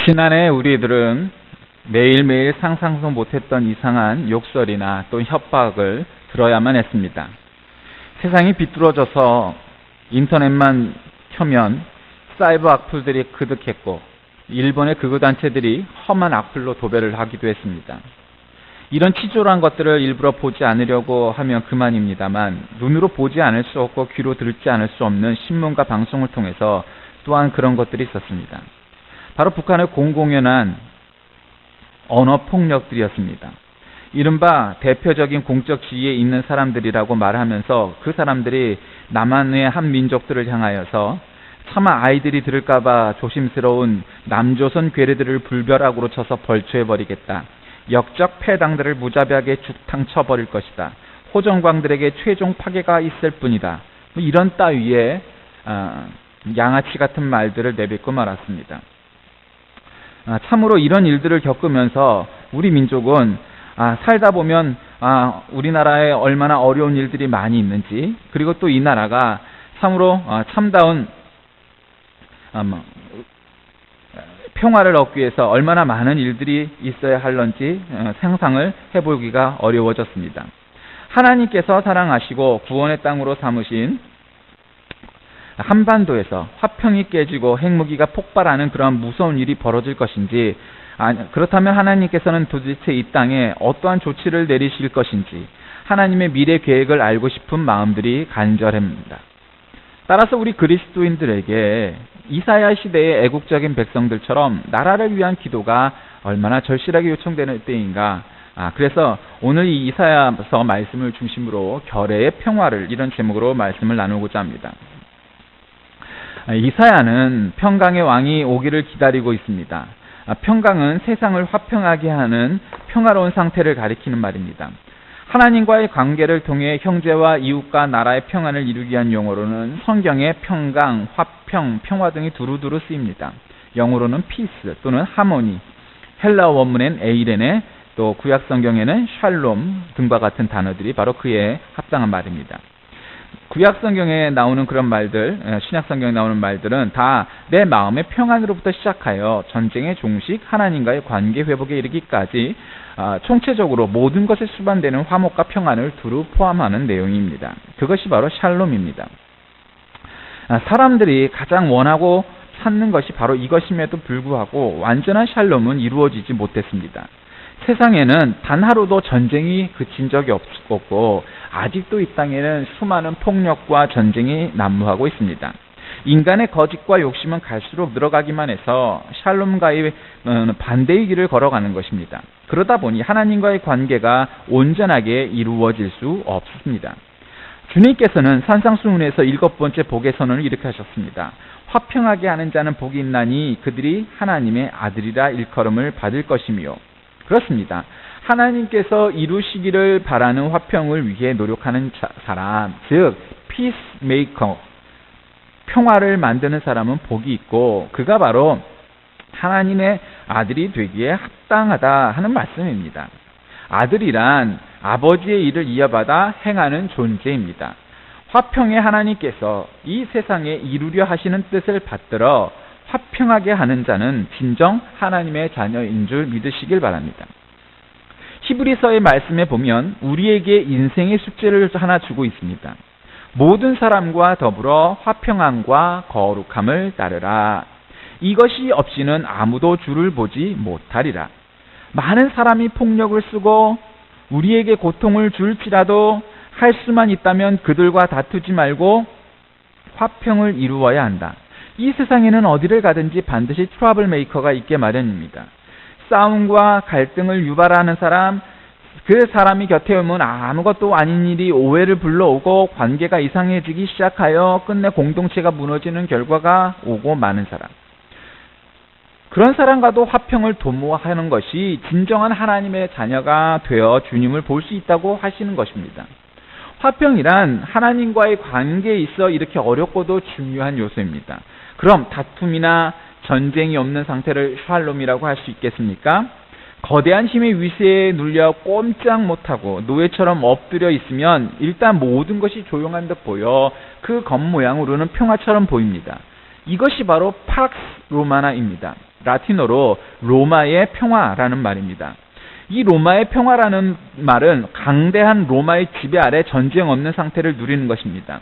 지난해 우리들은 매일매일 상상도 못했던 이상한 욕설이나 또 협박을 들어야만 했습니다. 세상이 비뚤어져서 인터넷만 켜면 사이버 악플들이 그득했고 일본의 극우단체들이 험한 악플로 도배를 하기도 했습니다. 이런 치졸한 것들을 일부러 보지 않으려고 하면 그만입니다만 눈으로 보지 않을 수 없고 귀로 들지 않을 수 없는 신문과 방송을 통해서 또한 그런 것들이 있었습니다. 바로 북한의 공공연한 언어폭력들이었습니다. 이른바 대표적인 공적 지위에 있는 사람들이라고 말하면서 그 사람들이 남한의 한 민족들을 향하여서 차마 아이들이 들을까봐 조심스러운 남조선 괴뢰들을 불벼락으로 쳐서 벌초해버리겠다. 역적 패당들을 무자비하게 죽탕 쳐버릴 것이다. 호정광들에게 최종 파괴가 있을 뿐이다. 이런 따위의 양아치 같은 말들을 내뱉고 말았습니다. 참으로 이런 일들을 겪으면서 우리 민족은 살다 보면 우리나라에 얼마나 어려운 일들이 많이 있는지, 그리고 또 이 나라가 참으로 참다운 평화를 얻기 위해서 얼마나 많은 일들이 있어야 할런지 상상을 해보기가 어려워졌습니다. 하나님께서 사랑하시고 구원의 땅으로 삼으신 한반도에서 화평이 깨지고 핵무기가 폭발하는 그런 무서운 일이 벌어질 것인지, 그렇다면 하나님께서는 도대체 이 땅에 어떠한 조치를 내리실 것인지 하나님의 미래 계획을 알고 싶은 마음들이 간절합니다. 따라서 우리 그리스도인들에게 이사야 시대의 애국적인 백성들처럼 나라를 위한 기도가 얼마나 절실하게 요청되는 때인가. 그래서 오늘 이 이사야서 말씀을 중심으로 결의의 평화를, 이런 제목으로 말씀을 나누고자 합니다. 이사야는 평강의 왕이 오기를 기다리고 있습니다. 평강은 세상을 화평하게 하는 평화로운 상태를 가리키는 말입니다. 하나님과의 관계를 통해 형제와 이웃과 나라의 평안을 이루기 위한 용어로는 성경의 평강, 화평, 평화 등이 두루두루 쓰입니다. 영어로는 peace 또는 harmony, 헬라어 원문엔 에이레네, 또 구약 성경에는 샬롬 등과 같은 단어들이 바로 그에 합당한 말입니다. 구약 성경에 나오는 그런 말들, 신약 성경에 나오는 말들은 다 내 마음의 평안으로부터 시작하여 전쟁의 종식, 하나님과의 관계 회복에 이르기까지 총체적으로 모든 것에 수반되는 화목과 평안을 두루 포함하는 내용입니다. 그것이 바로 샬롬입니다. 사람들이 가장 원하고 찾는 것이 바로 이것임에도 불구하고 완전한 샬롬은 이루어지지 못했습니다. 세상에는 단 하루도 전쟁이 그친 적이 없었고 아직도 이 땅에는 수많은 폭력과 전쟁이 난무하고 있습니다. 인간의 거짓과 욕심은 갈수록 늘어가기만 해서 샬롬과의 반대의 길을 걸어가는 것입니다. 그러다 보니 하나님과의 관계가 온전하게 이루어질 수 없습니다. 주님께서는 산상수훈에서 7번째 복의 선언을 이렇게 하셨습니다. 화평하게 하는 자는 복이 있나니 그들이 하나님의 아들이라 일컬음을 받을 것이며. 그렇습니다. 하나님께서 이루시기를 바라는 화평을 위해 노력하는 사람, 즉 피스메이커, 평화를 만드는 사람은 복이 있고 그가 바로 하나님의 아들이 되기에 합당하다 하는 말씀입니다. 아들이란 아버지의 일을 이어받아 행하는 존재입니다. 화평의 하나님께서 이 세상에 이루려 하시는 뜻을 받들어 화평하게 하는 자는 진정 하나님의 자녀인 줄 믿으시길 바랍니다. 히브리서의 말씀에 보면 우리에게 인생의 숙제를 하나 주고 있습니다. 모든 사람과 더불어 화평함과 거룩함을 따르라. 이것이 없이는 아무도 주를 보지 못하리라. 많은 사람이 폭력을 쓰고 우리에게 고통을 줄지라도 할 수만 있다면 그들과 다투지 말고 화평을 이루어야 한다. 이 세상에는 어디를 가든지 반드시 트러블 메이커가 있게 마련입니다. 싸움과 갈등을 유발하는 사람, 그 사람이 곁에 오면 아무것도 아닌 일이 오해를 불러오고 관계가 이상해지기 시작하여 끝내 공동체가 무너지는 결과가 오고 마는 사람. 그런 사람과도 화평을 도모하는 것이 진정한 하나님의 자녀가 되어 주님을 볼 수 있다고 하시는 것입니다. 화평이란 하나님과의 관계에 있어 이렇게 어렵고도 중요한 요소입니다. 그럼 다툼이나 전쟁이 없는 상태를 샬롬이라고 할 수 있겠습니까? 거대한 힘의 위세에 눌려 꼼짝 못하고 노예처럼 엎드려 있으면 일단 모든 것이 조용한 듯 보여 그 겉모양으로는 평화처럼 보입니다. 이것이 바로 팍스 로마나입니다. 라틴어로 로마의 평화라는 말입니다. 이 로마의 평화라는 말은 강대한 로마의 지배 아래 전쟁 없는 상태를 누리는 것입니다.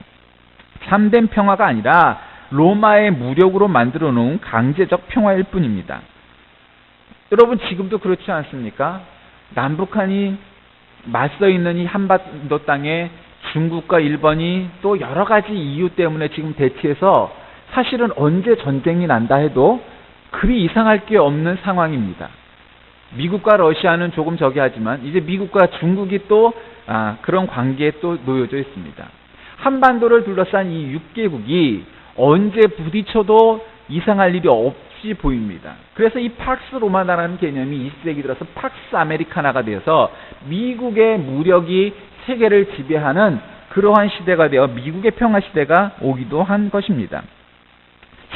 참된 평화가 아니라 로마의 무력으로 만들어 놓은 강제적 평화일 뿐입니다. 여러분 지금도 그렇지 않습니까? 남북한이 맞서 있는 이 한반도 땅에 중국과 일본이 또 여러 가지 이유 때문에 지금 대치해서 사실은 언제 전쟁이 난다 해도 그리 이상할 게 없는 상황입니다. 미국과 러시아는 조금 저기 하지만 이제 미국과 중국이 또 그런 관계에 또 놓여져 있습니다. 한반도를 둘러싼 이 6개국이 언제 부딪혀도 이상할 일이 없이 보입니다. 그래서 이 팍스 로마나라는 개념이 20세기 들어서 팍스 아메리카나가 되어서 미국의 무력이 세계를 지배하는 그러한 시대가 되어 미국의 평화 시대가 오기도 한 것입니다.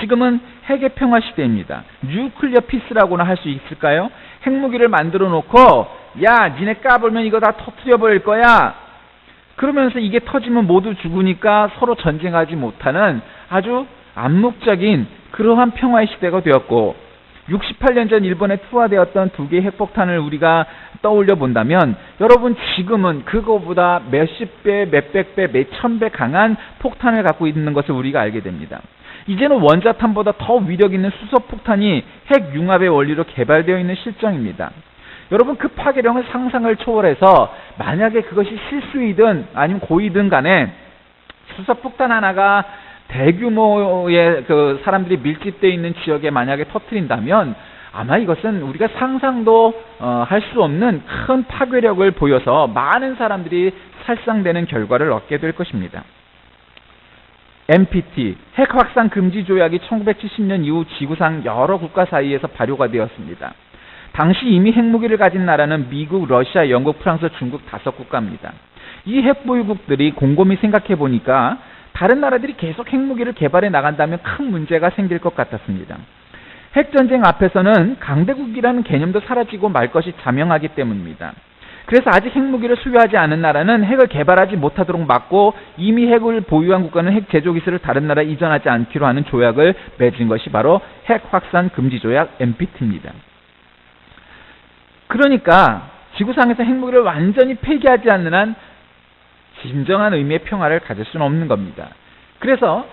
지금은 핵의 평화 시대입니다. 뉴클리어 피스라고나 할 수 있을까요? 핵무기를 만들어 놓고 야 니네 까불면 이거 다 터뜨려 버릴 거야. 그러면서 이게 터지면 모두 죽으니까 서로 전쟁하지 못하는 아주 암묵적인 그러한 평화의 시대가 되었고 68년 전 일본에 투하되었던 2개의 핵폭탄을 우리가 떠올려 본다면 여러분 지금은 그거보다 몇십 배, 몇백 배, 몇천 배 강한 폭탄을 갖고 있는 것을 우리가 알게 됩니다. 이제는 원자탄보다 더 위력 있는 수소폭탄이 핵융합의 원리로 개발되어 있는 실정입니다. 여러분 그 파괴력은 상상을 초월해서 만약에 그것이 실수이든 아니면 고의든 간에 수소폭탄 하나가 대규모의 그 사람들이 밀집되어 있는 지역에 만약에 터뜨린다면 아마 이것은 우리가 상상도 할 수 없는 큰 파괴력을 보여서 많은 사람들이 살상되는 결과를 얻게 될 것입니다. NPT, 핵 확산 금지 조약이 1970년 이후 지구상 여러 국가 사이에서 발효가 되었습니다. 당시 이미 핵무기를 가진 나라는 미국, 러시아, 영국, 프랑스, 중국 5국가입니다. 이 핵보유국들이 곰곰이 생각해 보니까 다른 나라들이 계속 핵무기를 개발해 나간다면 큰 문제가 생길 것 같았습니다. 핵전쟁 앞에서는 강대국이라는 개념도 사라지고 말 것이 자명하기 때문입니다. 그래서 아직 핵무기를 소유하지 않은 나라는 핵을 개발하지 못하도록 막고 이미 핵을 보유한 국가는 핵 제조 기술을 다른 나라에 이전하지 않기로 하는 조약을 맺은 것이 바로 핵 확산 금지 조약 NPT입니다. 그러니까 지구상에서 핵무기를 완전히 폐기하지 않는 한 진정한 의미의 평화를 가질 수는 없는 겁니다. 그래서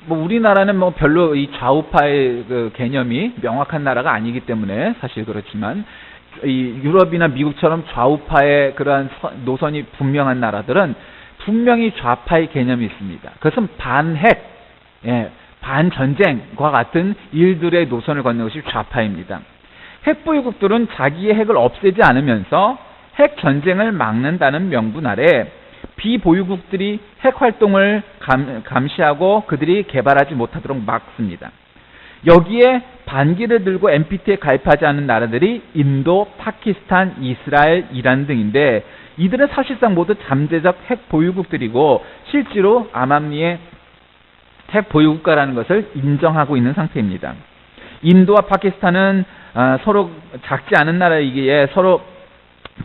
우리나라는 별로 이 좌우파의 그 개념이 명확한 나라가 아니기 때문에 사실 그렇지만 이 유럽이나 미국처럼 좌우파의 그러한 노선이 분명한 나라들은 분명히 좌파의 개념이 있습니다. 그것은 반핵, 반전쟁과 같은 일들의 노선을 걷는 것이 좌파입니다. 핵보유국들은 자기의 핵을 없애지 않으면서 핵전쟁을 막는다는 명분 아래 비보유국들이 핵활동을 감시하고 그들이 개발하지 못하도록 막습니다. 여기에 반기를 들고 NPT에 가입하지 않은 나라들이 인도, 파키스탄, 이스라엘, 이란 등인데 이들은 사실상 모두 잠재적 핵 보유국들이고 실제로 암암리의 핵 보유국가라는 것을 인정하고 있는 상태입니다. 인도와 파키스탄은 서로 작지 않은 나라이기에 서로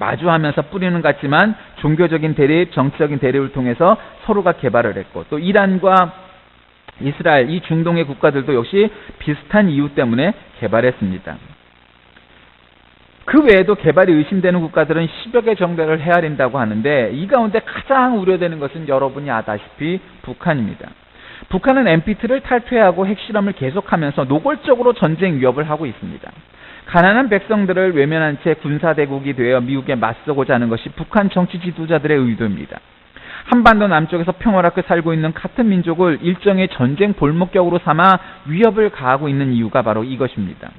마주하면서 뿌리는 같지만 종교적인 대립, 정치적인 대립을 통해서 서로가 개발을 했고 또 이란과 이스라엘, 이 중동의 국가들도 역시 비슷한 이유 때문에 개발했습니다. 그 외에도 개발이 의심되는 국가들은 10여 개 정도를 헤아린다고 하는데 이 가운데 가장 우려되는 것은 여러분이 아다시피 북한입니다. 북한은 NPT를 탈퇴하고 핵실험을 계속하면서 노골적으로 전쟁 위협을 하고 있습니다. 가난한 백성들을 외면한 채 군사대국이 되어 미국에 맞서고자 하는 것이 북한 정치 지도자들의 의도입니다. 한반도 남쪽에서 평화롭게 살고 있는 같은 민족을 일종의 전쟁 볼목격으로 삼아 위협을 가하고 있는 이유가 바로 이것입니다.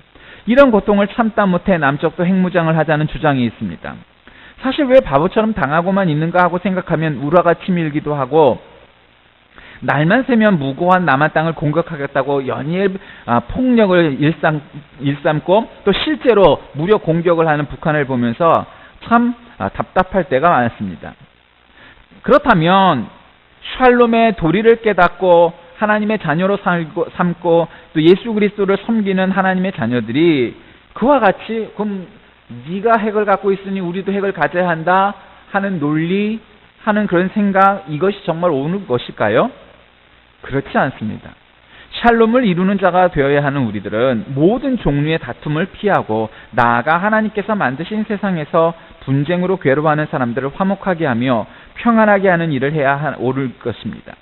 이런 고통을 참다 못해 남쪽도 핵무장을 하자는 주장이 있습니다. 사실 왜 바보처럼 당하고만 있는가 하고 생각하면 우라가 치밀기도 하고 날만 새면 무고한 남한 땅을 공격하겠다고 연이을 폭력을 일삼고 또 실제로 무력 공격을 하는 북한을 보면서 참 답답할 때가 많습니다. 그렇다면 샬롬의 도리를 깨닫고 하나님의 자녀로 삼고 또 예수 그리스도를 섬기는 하나님의 자녀들이 그와 같이 그럼 네가 핵을 갖고 있으니 우리도 핵을 가져야 한다 하는 논리 하는 그런 생각 이것이 정말 옳은 것일까요? 그렇지 않습니다. 샬롬을 이루는 자가 되어야 하는 우리들은 모든 종류의 다툼을 피하고 나아가 하나님께서 만드신 세상에서 분쟁으로 괴로워하는 사람들을 화목하게 하며 평안하게 하는 일을 해야 옳을 것입니다.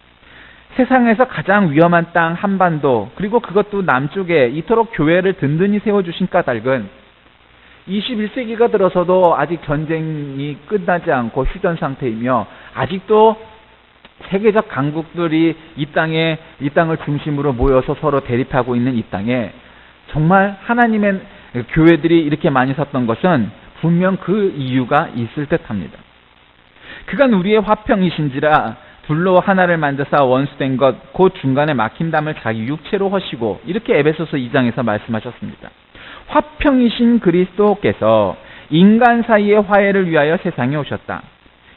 세상에서 가장 위험한 땅 한반도, 그리고 그것도 남쪽에 이토록 교회를 든든히 세워주신 까닭은 21세기가 들어서도 아직 전쟁이 끝나지 않고 휴전 상태이며 아직도 세계적 강국들이 이 땅을 중심으로 모여서 서로 대립하고 있는 이 땅에 정말 하나님의 교회들이 이렇게 많이 섰던 것은 분명 그 이유가 있을 듯합니다. 그간 우리의 화평이신지라 둘로 하나를 만드사 원수된 것 곧 중간에 막힌담을 자기 육체로 허시고, 이렇게 에베소서 2장에서 말씀하셨습니다. 화평이신 그리스도께서 인간 사이의 화해를 위하여 세상에 오셨다.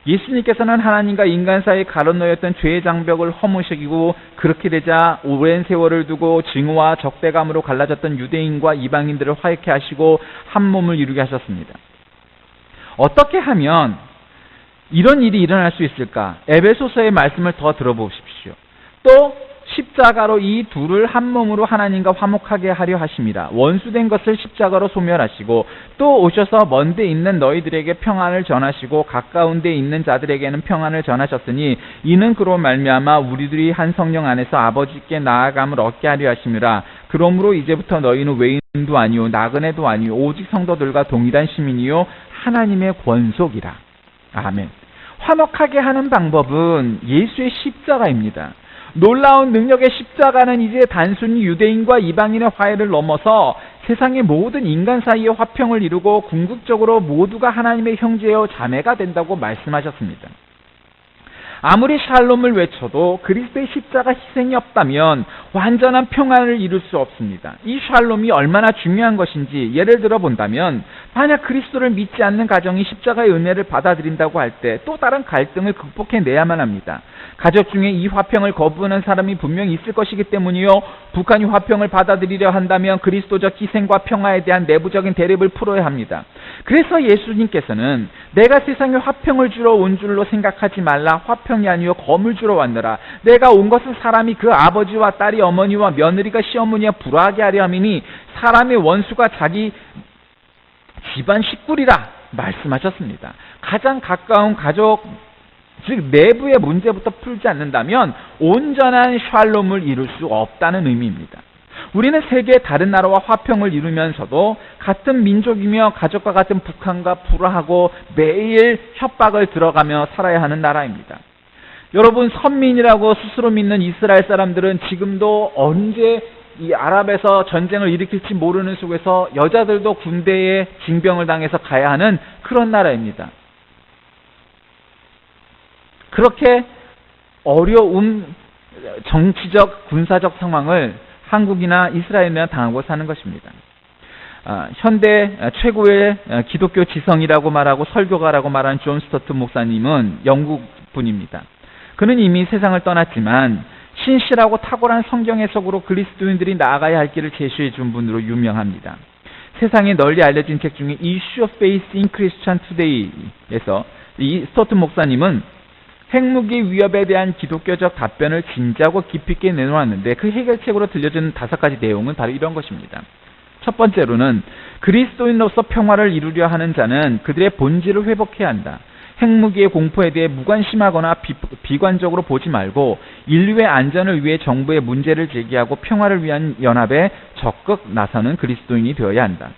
예수님께서는 하나님과 인간 사이에 가로놓였던 죄의 장벽을 허무시키고, 그렇게 되자 오랜 세월을 두고 증오와 적대감으로 갈라졌던 유대인과 이방인들을 화해케 하시고 한 몸을 이루게 하셨습니다. 어떻게 하면 이런 일이 일어날 수 있을까? 에베소서의 말씀을 더 들어보십시오. 또 십자가로 이 둘을 한 몸으로 하나님과 화목하게 하려 하심이라. 원수된 것을 십자가로 소멸하시고 또 오셔서 먼데 있는 너희들에게 평안을 전하시고 가까운 데 있는 자들에게는 평안을 전하셨으니 이는 그로 말미암아 우리들이 한 성령 안에서 아버지께 나아감을 얻게 하려 하심이라. 그러므로 이제부터 너희는 외인도 아니요 나그네도 아니요 오직 성도들과 동일한 시민이요 하나님의 권속이라. 아멘. 화목하게 하는 방법은 예수의 십자가입니다. 놀라운 능력의 십자가는 이제 단순히 유대인과 이방인의 화해를 넘어서 세상의 모든 인간 사이의 화평을 이루고 궁극적으로 모두가 하나님의 형제여 자매가 된다고 말씀하셨습니다. 아무리 샬롬을 외쳐도 그리스도의 십자가 희생이 없다면 완전한 평안을 이룰 수 없습니다. 이 샬롬이 얼마나 중요한 것인지 예를 들어 본다면, 만약 그리스도를 믿지 않는 가정이 십자가의 은혜를 받아들인다고 할 때 또 다른 갈등을 극복해내야만 합니다. 가족 중에 이 화평을 거부하는 사람이 분명히 있을 것이기 때문이요. 북한이 화평을 받아들이려 한다면 그리스도적 희생과 평화에 대한 내부적인 대립을 풀어야 합니다. 그래서 예수님께서는 내가 세상에 화평을 주러 온 줄로 생각하지 말라. 화평이 아니요 검을 주러 왔노라. 내가 온 것은 사람이 그 아버지와 딸이 어머니와 며느리가 시어머니와 불화하게 하려 함이니 사람의 원수가 자기 집안 식구리라 말씀하셨습니다. 가장 가까운 가족, 즉 내부의 문제부터 풀지 않는다면 온전한 샬롬을 이룰 수 없다는 의미입니다. 우리는 세계의 다른 나라와 화평을 이루면서도 같은 민족이며 가족과 같은 북한과 불화하고 매일 협박을 들어가며 살아야 하는 나라입니다. 여러분, 선민이라고 스스로 믿는 이스라엘 사람들은 지금도 언제 이 아랍에서 전쟁을 일으킬지 모르는 속에서 여자들도 군대에 징병을 당해서 가야 하는 그런 나라입니다. 그렇게 어려운 정치적, 군사적 상황을 한국이나 이스라엘이나 당하고 사는 것입니다. 현대 최고의 기독교 지성이라고 말하고 설교가라고 말하는 존 스토트 목사님은 영국 분입니다. 그는 이미 세상을 떠났지만 신실하고 탁월한 성경 해석으로 그리스도인들이 나아가야 할 길을 제시해 준 분으로 유명합니다. 세상에 널리 알려진 책 중에 Issue of Faith in Christian Today에서 이 스토트 목사님은 핵무기 위협에 대한 기독교적 답변을 진지하고 깊이 있게 내놓았는데, 그 해결책으로 들려주는 5가지 내용은 바로 이런 것입니다. 첫 번째로는 그리스도인으로서 평화를 이루려 하는 자는 그들의 본질을 회복해야 한다. 핵무기의 공포에 대해 무관심하거나 비관적으로 보지 말고 인류의 안전을 위해 정부의 문제를 제기하고 평화를 위한 연합에 적극 나서는 그리스도인이 되어야 한다.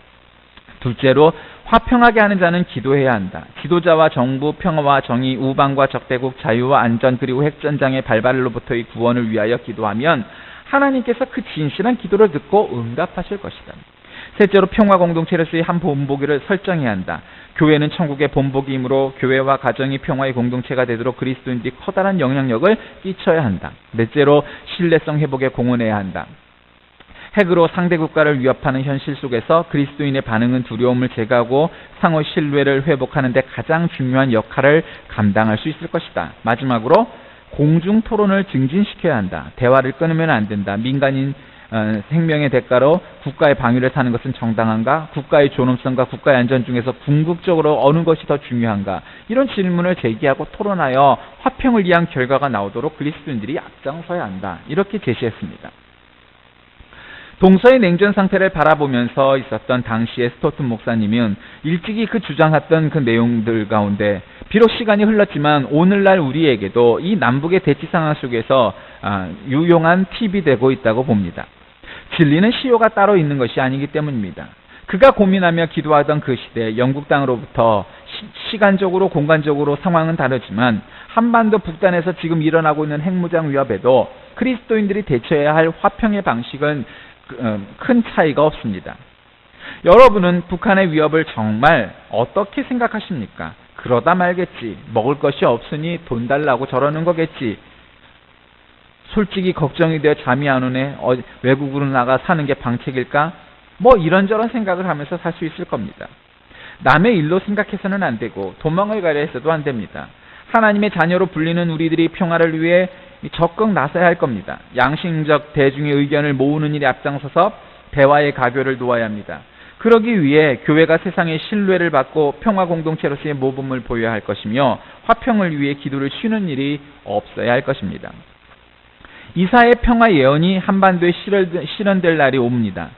둘째로, 화평하게 하는 자는 기도해야 한다. 지도자와 정부, 평화와 정의, 우방과 적대국, 자유와 안전, 그리고 핵전장의 발발로부터의 구원을 위하여 기도하면 하나님께서 그 진실한 기도를 듣고 응답하실 것이다. 셋째로, 평화 공동체로서의 한 본보기를 설정해야 한다. 교회는 천국의 본보기이므로 교회와 가정이 평화의 공동체가 되도록 그리스도인들이 커다란 영향력을 끼쳐야 한다. 넷째로, 신뢰성 회복에 공헌해야 한다. 핵으로 상대 국가를 위협하는 현실 속에서 그리스도인의 반응은 두려움을 제거하고 상호 신뢰를 회복하는 데 가장 중요한 역할을 감당할 수 있을 것이다. 마지막으로, 공중 토론을 증진시켜야 한다. 대화를 끊으면 안 된다. 민간인 생명의 대가로 국가의 방위를 사는 것은 정당한가? 국가의 존엄성과 국가의 안전 중에서 궁극적으로 어느 것이 더 중요한가? 이런 질문을 제기하고 토론하여 화평을 위한 결과가 나오도록 그리스도인들이 앞장서야 한다. 이렇게 제시했습니다. 동서의 냉전 상태를 바라보면서 있었던 당시의 스토튼 목사님은 일찍이 그 주장했던 그 내용들 가운데 비록 시간이 흘렀지만 오늘날 우리에게도 이 남북의 대치 상황 속에서 유용한 팁이 되고 있다고 봅니다. 진리는 시효가 따로 있는 것이 아니기 때문입니다. 그가 고민하며 기도하던 그 시대 영국 땅으로부터 시간적으로 공간적으로 상황은 다르지만 한반도 북단에서 지금 일어나고 있는 핵무장 위협에도 그리스도인들이 대처해야 할 화평의 방식은 큰 차이가 없습니다. 여러분은 북한의 위협을 정말 어떻게 생각하십니까? 그러다 말겠지. 먹을 것이 없으니 돈 달라고 저러는 거겠지. 솔직히 걱정이 되어 잠이 안 오네. 외국으로 나가 사는 게 방책일까? 뭐 이런저런 생각을 하면서 살 수 있을 겁니다. 남의 일로 생각해서는 안 되고 도망을 가려 해서도 안 됩니다. 하나님의 자녀로 불리는 우리들이 평화를 위해 적극 나서야 할 겁니다. 양심적 대중의 의견을 모으는 일에 앞장서서 대화의 가교를 놓아야 합니다. 그러기 위해 교회가 세상의 신뢰를 받고 평화 공동체로서의 모범을 보여야 할 것이며 화평을 위해 기도를 쉬는 일이 없어야 할 것입니다. 이사의 평화 예언이 한반도에 실현될 날이 옵니다.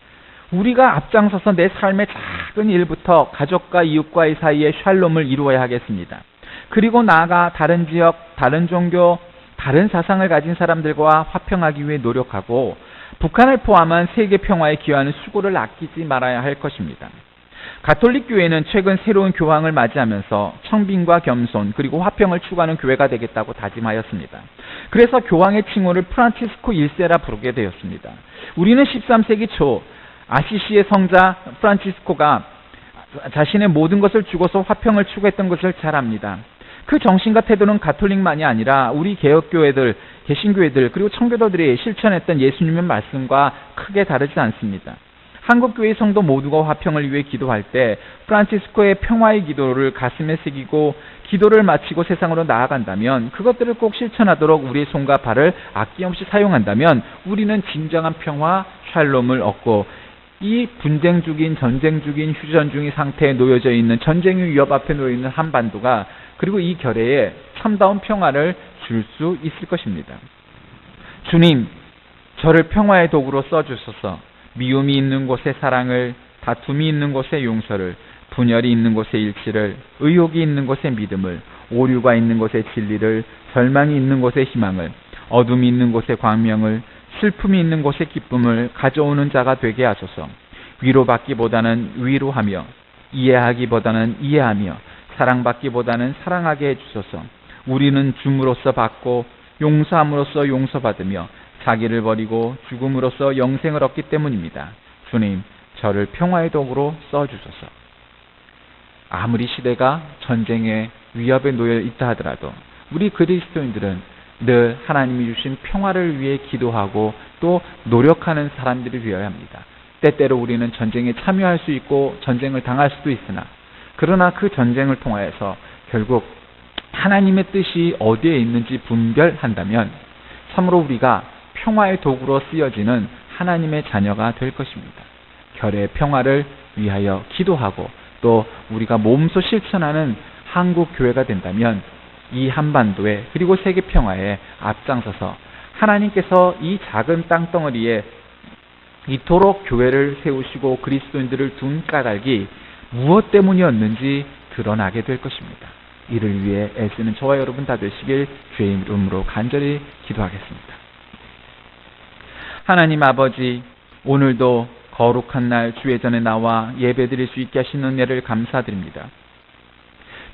우리가 앞장서서 내 삶의 작은 일부터 가족과 이웃과의 사이에 샬롬을 이루어야 하겠습니다. 그리고 나아가 다른 지역, 다른 종교, 다른 사상을 가진 사람들과 화평하기 위해 노력하고 북한을 포함한 세계 평화에 기여하는 수고를 아끼지 말아야 할 것입니다. 가톨릭 교회는 최근 새로운 교황을 맞이하면서 청빈과 겸손 그리고 화평을 추구하는 교회가 되겠다고 다짐하였습니다. 그래서 교황의 칭호를 프란치스코 1세라 부르게 되었습니다. 우리는 13세기 초 아시시의 성자 프란치스코가 자신의 모든 것을 주고서 화평을 추구했던 것을 잘 압니다. 그 정신과 태도는 가톨릭만이 아니라 우리 개혁교회들, 개신교회들 그리고 청교도들이 실천했던 예수님의 말씀과 크게 다르지 않습니다. 한국교회 성도 모두가 화평을 위해 기도할 때 프란치스코의 평화의 기도를 가슴에 새기고 기도를 마치고 세상으로 나아간다면 그것들을 꼭 실천하도록 우리의 손과 발을 아낌없이 사용한다면 우리는 진정한 평화, 샬롬을 얻고 이 분쟁 중인, 전쟁 중인, 휴전 중인 상태에 놓여져 있는 전쟁의 위협 앞에 놓여 있는 한반도가 그리고 이 결의에 참다운 평화를 줄 수 있을 것입니다. 주님, 저를 평화의 도구로 써주소서. 미움이 있는 곳에 사랑을, 다툼이 있는 곳에 용서를, 분열이 있는 곳에 일치를, 의혹이 있는 곳에 믿음을, 오류가 있는 곳에 진리를, 절망이 있는 곳에 희망을, 어둠이 있는 곳에 광명을, 슬픔이 있는 곳에 기쁨을 가져오는 자가 되게 하소서. 위로받기보다는 위로하며 이해하기보다는 이해하며 사랑받기보다는 사랑하게 해주소서. 우리는 줌으로써 받고 용서함으로써 용서받으며 자기를 버리고 죽음으로써 영생을 얻기 때문입니다. 주님, 저를 평화의 도구로 써주소서. 아무리 시대가 전쟁의 위협에 놓여 있다 하더라도 우리 그리스도인들은 늘 하나님이 주신 평화를 위해 기도하고 또 노력하는 사람들이 되어야 합니다. 때때로 우리는 전쟁에 참여할 수 있고 전쟁을 당할 수도 있으나 그러나 그 전쟁을 통하여서 결국 하나님의 뜻이 어디에 있는지 분별한다면 참으로 우리가 평화의 도구로 쓰여지는 하나님의 자녀가 될 것입니다. 결의 평화를 위하여 기도하고 또 우리가 몸소 실천하는 한국 교회가 된다면 이 한반도에 그리고 세계 평화에 앞장서서 하나님께서 이 작은 땅덩어리에 이토록 교회를 세우시고 그리스도인들을 둔 까닭이 무엇 때문이었는지 드러나게 될 것입니다. 이를 위해 애쓰는 저와 여러분 다 되시길 주의 이름으로 간절히 기도하겠습니다. 하나님 아버지, 오늘도 거룩한 날 주의 전에 나와 예배드릴 수 있게 하신 은혜를 감사드립니다.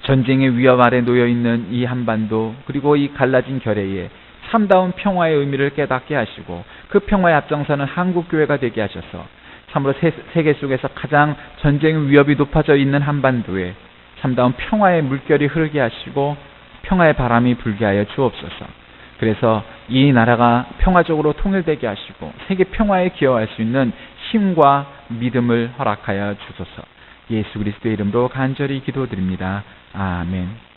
전쟁의 위협 아래 놓여있는 이 한반도 그리고 이 갈라진 결의에 참다운 평화의 의미를 깨닫게 하시고 그 평화에 앞장서는 한국교회가 되게 하셔서 참으로 세계 속에서 가장 전쟁의 위협이 높아져 있는 한반도에 참다운 평화의 물결이 흐르게 하시고 평화의 바람이 불게 하여 주옵소서. 그래서 이 나라가 평화적으로 통일되게 하시고 세계 평화에 기여할 수 있는 힘과 믿음을 허락하여 주소서. 예수 그리스도의 이름으로 간절히 기도드립니다. 아멘.